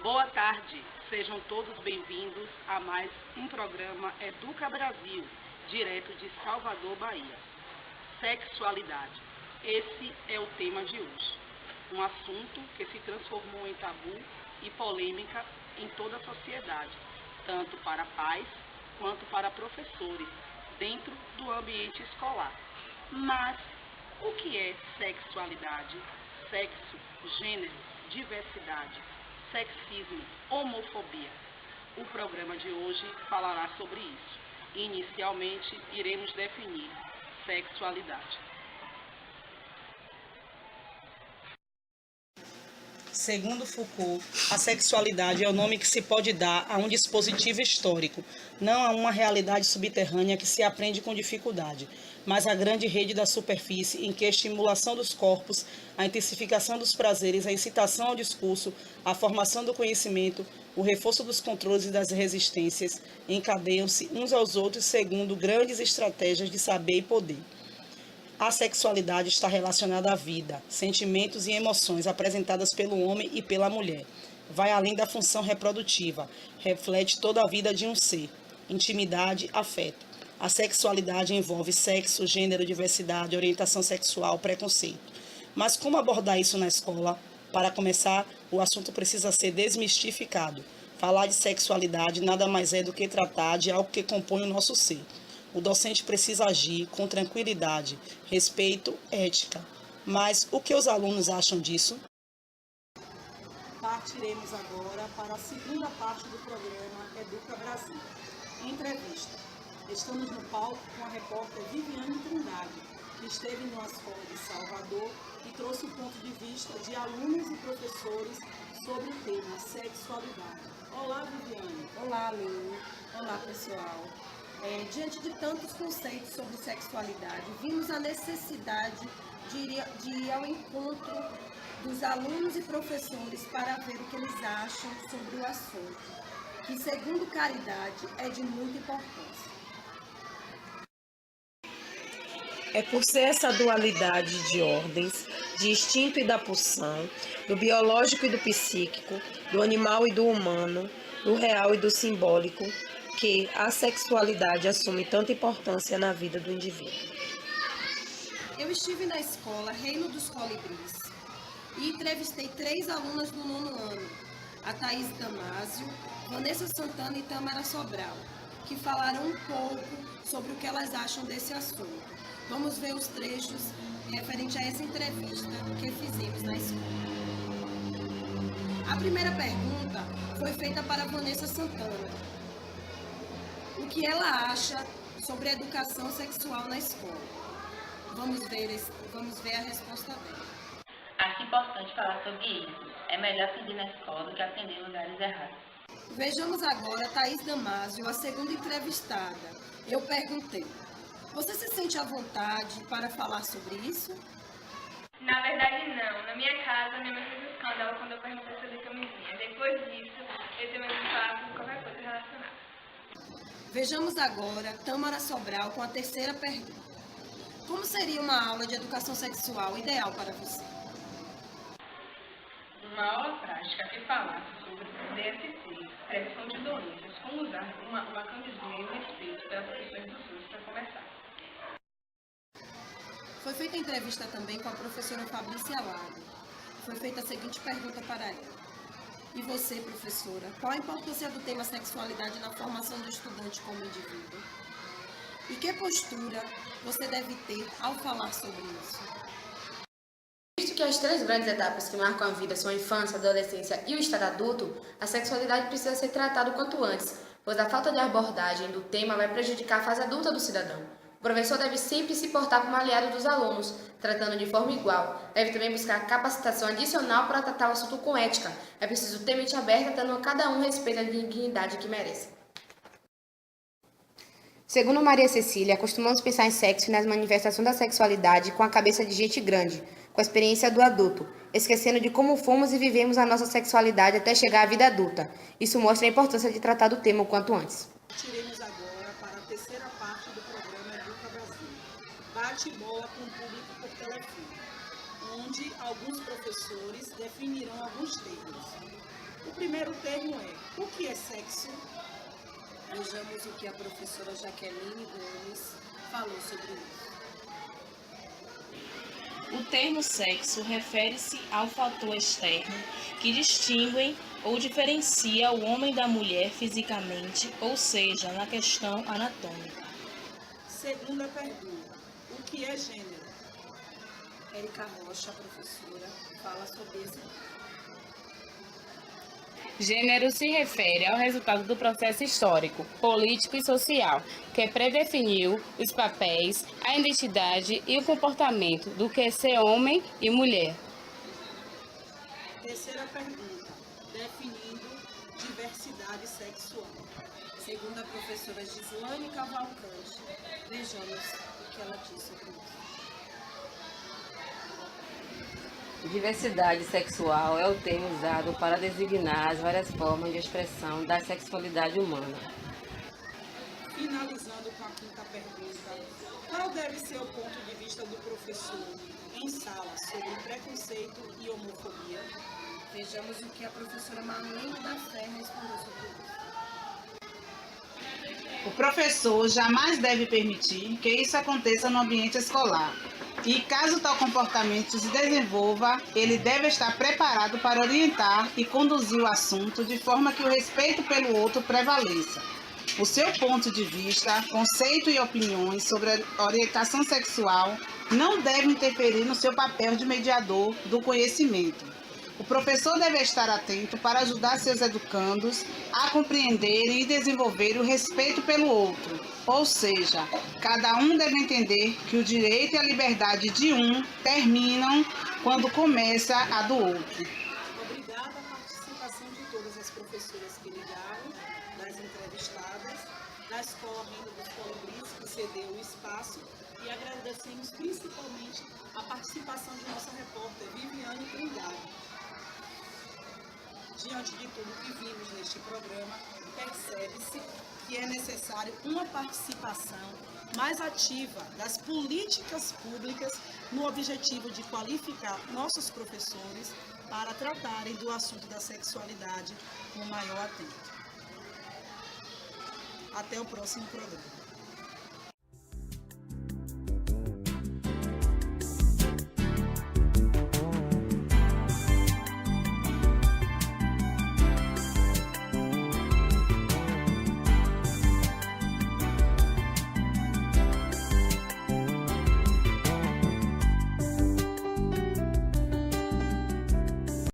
Boa tarde, sejam todos bem-vindos a mais um programa Educa Brasil, direto de Salvador, Bahia. Sexualidade, esse é o tema de hoje. Um assunto que se transformou em tabu e polêmica em toda a sociedade, tanto para pais quanto para professores, dentro do ambiente escolar. Mas o que é sexualidade, sexo, gênero, diversidade, sexismo, homofobia? O programa de hoje falará sobre isso. Inicialmente, iremos definir sexualidade. Segundo Foucault, a sexualidade é o nome que se pode dar a um dispositivo histórico, não a uma realidade subterrânea que se aprende com dificuldade, mas a grande rede da superfície em que a estimulação dos corpos, a intensificação dos prazeres, a incitação ao discurso, a formação do conhecimento, o reforço dos controles e das resistências encadeiam-se uns aos outros segundo grandes estratégias de saber e poder. A sexualidade está relacionada à vida, sentimentos e emoções apresentadas pelo homem e pela mulher. Vai além da função reprodutiva, reflete toda a vida de um ser, intimidade, afeto. A sexualidade envolve sexo, gênero, diversidade, orientação sexual, preconceito. Mas como abordar isso na escola? Para começar, o assunto precisa ser desmistificado. Falar de sexualidade nada mais é do que tratar de algo que compõe o nosso ser. O docente precisa agir com tranquilidade, respeito, ética. Mas o que os alunos acham disso? Partiremos agora para a segunda parte do programa Educa Brasil. Entrevista. Estamos no palco com a repórter Viviane Trindade, que esteve numa escola de Salvador e trouxe o ponto de vista de alunos e professores sobre o tema sexualidade. Olá, Viviane. Olá, Aline. Olá, pessoal. Diante de tantos conceitos sobre sexualidade, vimos a necessidade de ir ao encontro dos alunos e professores para ver o que eles acham sobre o assunto, que, segundo Caridade, é de muita importância. É por ser essa dualidade de ordens, de instinto e da pulsão, do biológico e do psíquico, do animal e do humano, do real e do simbólico, que a sexualidade assume tanta importância na vida do indivíduo. Eu estive na escola Reino dos Colibris e entrevistei 3 alunas do 9º ano, a Thaís Damásio, Vanessa Santana e Tamara Sobral, que falaram um pouco sobre o que elas acham desse assunto. Vamos ver os trechos referente a essa entrevista que fizemos na escola. A primeira pergunta foi feita para Vanessa Santana. O que ela acha sobre a educação sexual na escola? Vamos ver a resposta dela. Acho importante falar sobre isso. É melhor aprender na escola do que aprender em lugares errados. Vejamos agora Thaís Damásio, a segunda entrevistada. Eu perguntei: você se sente à vontade para falar sobre isso? Na verdade, não. Na minha casa, minha mãe fez escândalo quando eu perguntei sobre camisinha. Depois disso, eu tenho medo de falar sobre qualquer coisa relacionada. Vejamos agora Tamara Sobral com a terceira pergunta. Como seria uma aula de educação sexual ideal para você? Uma aula prática que falasse sobre DST, prevenção de doenças, como usar uma camisinha e o respeito pelas questões do SUS para começar. Foi feita entrevista também com a professora Fabrícia Lago. Foi feita a seguinte pergunta para ela. E você, professora, qual a importância do tema sexualidade na formação do estudante como indivíduo? E que postura você deve ter ao falar sobre isso? Visto que as 3 grandes etapas que marcam a vida são a infância, a adolescência e o estado adulto, a sexualidade precisa ser tratada o quanto antes, pois a falta de abordagem do tema vai prejudicar a fase adulta do cidadão. O professor deve sempre se portar como aliado dos alunos, tratando de forma igual. Deve também buscar capacitação adicional para tratar o assunto com ética. É preciso ter mente aberta, dando a cada um respeito à dignidade que merece. Segundo Maria Cecília, costumamos pensar em sexo e nas manifestações da sexualidade com a cabeça de gente grande, com a experiência do adulto, esquecendo de como fomos e vivemos a nossa sexualidade até chegar à vida adulta. Isso mostra a importância de tratar do tema o quanto antes. Tiremos agora para a terceira parte do programa Educa Brasil. Bate-bola com o público por telefone, onde alguns professores definirão alguns termos. O primeiro termo é: o que é sexo? Vejamos o que a professora Jaqueline Gomes falou sobre isso. O termo sexo refere-se ao fator externo que distingue ou diferencia o homem da mulher fisicamente, ou seja, na questão anatômica. Segunda pergunta: o que é gênero? Érica Rocha, a professora, fala sobre esse. Gênero se refere ao resultado do processo histórico, político e social, que predefiniu os papéis, a identidade e o comportamento do que é ser homem e mulher. Terceira pergunta: definindo diversidade sexual. Segundo a professora Gislane Cavalcante, vejamos o que ela disse sobre isso. Diversidade sexual é o termo usado para designar as várias formas de expressão da sexualidade humana. Finalizando com a quinta pergunta: qual deve ser o ponto de vista do professor em sala sobre preconceito e homofobia? Vejamos o que a professora Marlene da Fé respondeu sobre isso. O professor jamais deve permitir que isso aconteça no ambiente escolar. E caso tal comportamento se desenvolva, ele deve estar preparado para orientar e conduzir o assunto de forma que o respeito pelo outro prevaleça. O seu ponto de vista, conceito e opiniões sobre a orientação sexual não devem interferir no seu papel de mediador do conhecimento. O professor deve estar atento para ajudar seus educandos a compreenderem e desenvolver o respeito pelo outro. Ou seja, cada um deve entender que o direito e a liberdade de um terminam quando começa a do outro. Obrigada à participação de todas as professoras que ligaram, das entrevistadas, da Escola Reino dos Colibris, que cedeu o espaço, e agradecemos principalmente a participação de nossa repórter Viviane Trindade. Diante de tudo que vimos neste programa, percebe-se que é necessário uma participação mais ativa das políticas públicas no objetivo de qualificar nossos professores para tratarem do assunto da sexualidade com maior atento. Até o próximo programa.